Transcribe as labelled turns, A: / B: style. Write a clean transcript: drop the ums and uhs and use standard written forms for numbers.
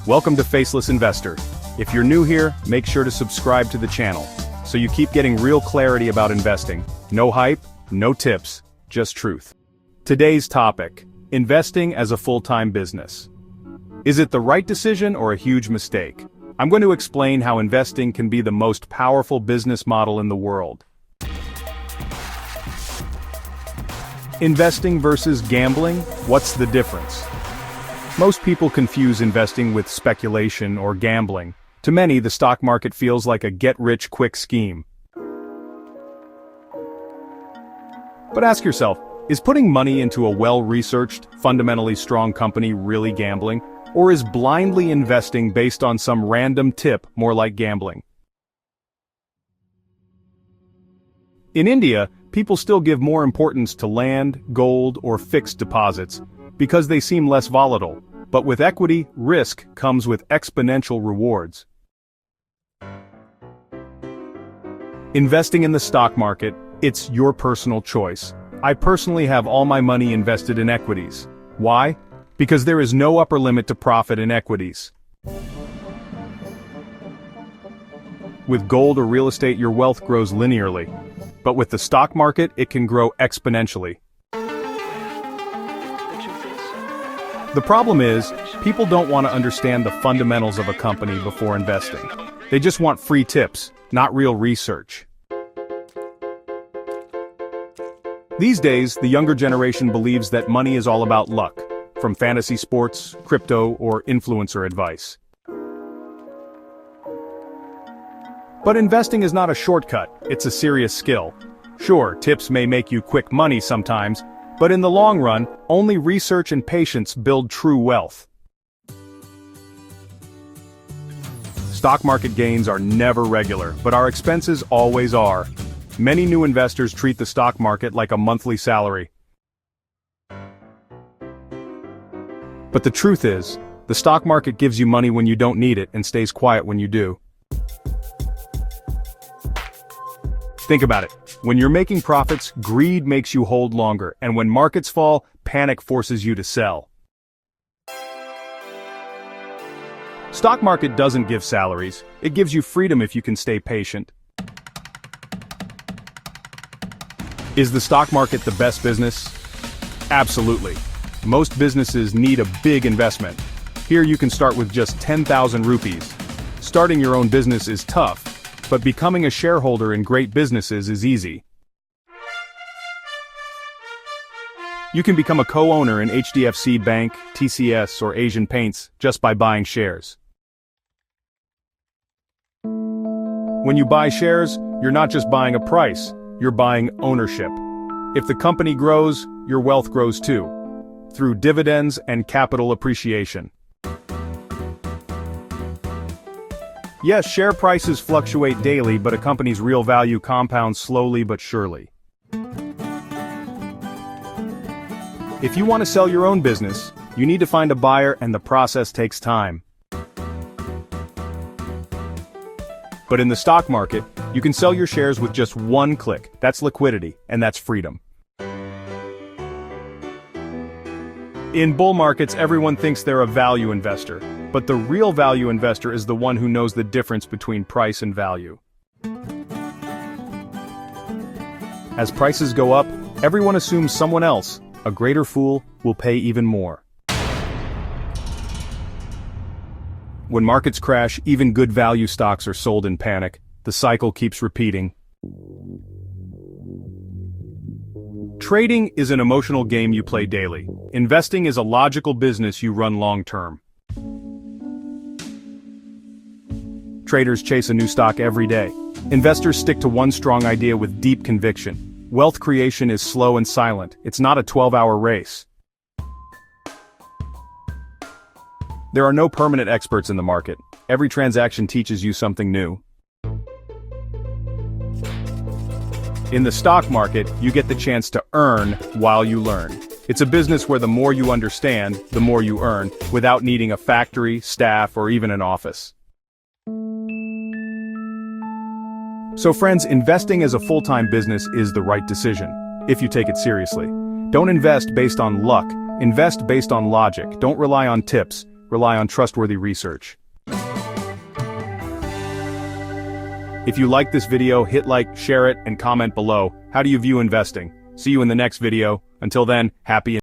A: Welcome to Faceless Investor. If you're new here, make sure to subscribe to the channel, so you keep getting real clarity about investing. No hype, no tips, just truth. Today's topic: investing as a full-time business. Is it the right decision or a huge mistake? I'm going to explain how investing can be the most powerful business model in the world. Investing versus gambling, what's the difference? Most people confuse investing with speculation or gambling. To many, the stock market feels like a get-rich-quick scheme. But ask yourself, is putting money into a well-researched, fundamentally strong company really gambling? Or is blindly investing based on some random tip more like gambling? In India, people still give more importance to land, gold, or fixed deposits, because they seem less volatile. But with equity, risk comes with exponential rewards. Investing in the stock market, it's your personal choice. I personally have all my money invested in equities. Why? Because there is no upper limit to profit in equities. With gold or real estate, your wealth grows linearly. But with the stock market, it can grow exponentially. The problem is, people don't want to understand the fundamentals of a company before investing. They just want free tips, not real research. These days, the younger generation believes that money is all about luck, from fantasy sports, crypto, or influencer advice. But investing is not a shortcut, it's a serious skill. Sure, tips may make you quick money sometimes, but in the long run, only research and patience build true wealth. Stock market gains are never regular, but our expenses always are. Many new investors treat the stock market like a monthly salary. But the truth is, the stock market gives you money when you don't need it and stays quiet when you do. Think about it. When you're making profits, greed makes you hold longer, and when markets fall, panic forces you to sell. Stock market doesn't give salaries, it gives you freedom if you can stay patient. Is the stock market the best business? Absolutely. Most businesses need a big investment. Here you can start with just 10,000 rupees. Starting your own business is tough, but becoming a shareholder in great businesses is easy. You can become a co-owner in HDFC Bank, TCS, or Asian Paints just by buying shares. When you buy shares, you're not just buying a price, you're buying ownership. If the company grows, your wealth grows too, through dividends and capital appreciation. Yes, share prices fluctuate daily, but a company's real value compounds slowly but surely. If you want to sell your own business, you need to find a buyer, and the process takes time. But in the stock market, you can sell your shares with just one click. That's liquidity, and that's freedom. In bull markets, everyone thinks they're a value investor, but the real value investor is the one who knows the difference between price and value. As prices go up, everyone assumes someone else, a greater fool, will pay even more. When markets crash, even good value stocks are sold in panic. The cycle keeps repeating. Trading is an emotional game you play daily. Investing is a logical business you run long-term. Traders chase a new stock every day. Investors stick to one strong idea with deep conviction. Wealth creation is slow and silent. It's not a 12-hour race. There are no permanent experts in the market. Every transaction teaches you something new. In the stock market, you get the chance to earn while you learn. It's a business where the more you understand, the more you earn, without needing a factory, staff, or even an office. So friends, investing as a full-time business is the right decision, if you take it seriously. Don't invest based on luck, invest based on logic. Don't rely on tips, rely on trustworthy research. If you like this video, hit like, share it, and comment below. How do you view investing? See you in the next video. Until then, happy